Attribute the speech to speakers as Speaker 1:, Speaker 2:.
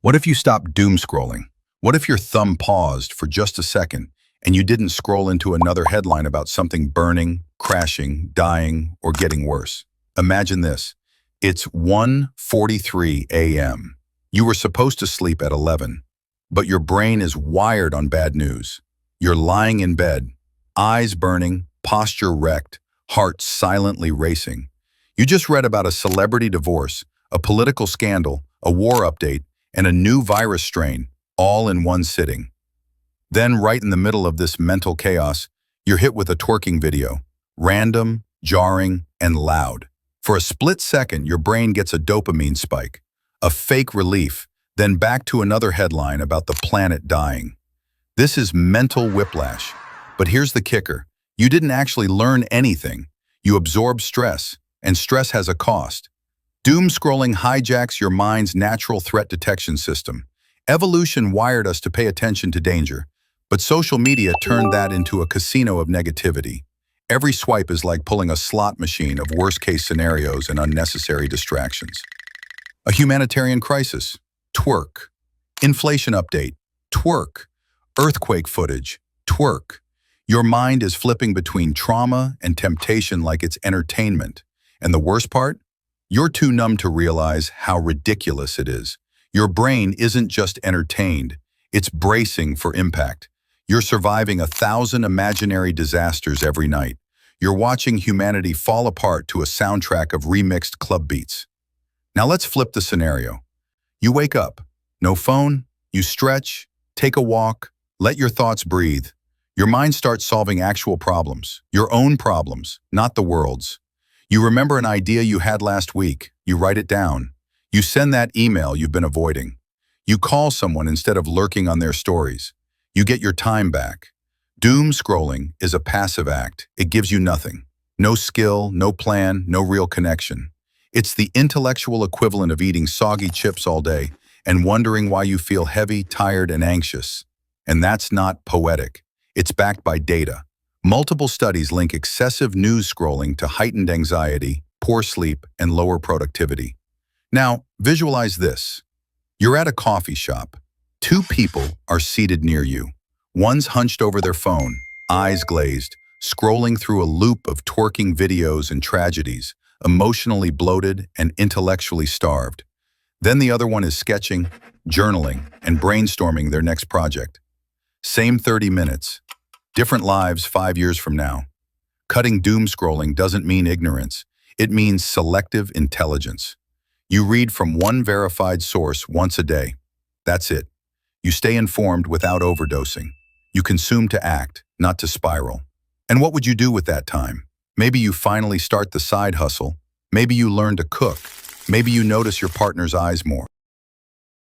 Speaker 1: What if you stopped doom scrolling? What if your thumb paused for just a second and you didn't scroll into another headline about something burning, crashing, dying, or getting worse? Imagine this. It's 1:43 a.m. You were supposed to sleep at 11, but your brain is wired on bad news. You're lying in bed, eyes burning, posture wrecked, heart silently racing. You just read about a celebrity divorce, a political scandal, a war update, and a new virus strain, all in one sitting. Then, right in the middle of this mental chaos, you're hit with a twerking video, random, jarring, and loud. For a split second, your brain gets a dopamine spike, a fake relief, then back to another headline about the planet dying. This is mental whiplash. But here's the kicker. You didn't actually learn anything. You absorbed stress, and stress has a cost. Doom scrolling hijacks your mind's natural threat detection system. Evolution wired us to pay attention to danger, but social media turned that into a casino of negativity. Every swipe is like pulling a slot machine of worst-case scenarios and unnecessary distractions. A humanitarian crisis, twerk. Inflation update, twerk. Earthquake footage, twerk. Your mind is flipping between trauma and temptation like it's entertainment. And the worst part? You're too numb to realize how ridiculous it is. Your brain isn't just entertained, it's bracing for impact. You're surviving 1,000 imaginary disasters every night. You're watching humanity fall apart to a soundtrack of remixed club beats. Now let's flip the scenario. You wake up, no phone, you stretch, take a walk, let your thoughts breathe. Your mind starts solving actual problems, your own problems, not the world's. You remember an idea you had last week, you write it down. You send that email you've been avoiding. You call someone instead of lurking on their stories. You get your time back. Doom scrolling is a passive act. It gives you nothing. No skill, no plan, no real connection. It's the intellectual equivalent of eating soggy chips all day and wondering why you feel heavy, tired, and anxious. And that's not poetic. It's backed by data. Multiple studies link excessive news scrolling to heightened anxiety, poor sleep, and lower productivity. Now, visualize this. You're at a coffee shop. Two people are seated near you. One's hunched over their phone, eyes glazed, scrolling through a loop of twerking videos and tragedies, emotionally bloated and intellectually starved. Then the other one is sketching, journaling, and brainstorming their next project. Same 30 minutes. Different lives 5 years from now. Cutting doom scrolling doesn't mean ignorance. It means selective intelligence. You read from one verified source once a day. That's it. You stay informed without overdosing. You consume to act, not to spiral. And what would you do with that time? Maybe you finally start the side hustle. Maybe you learn to cook. Maybe you notice your partner's eyes more.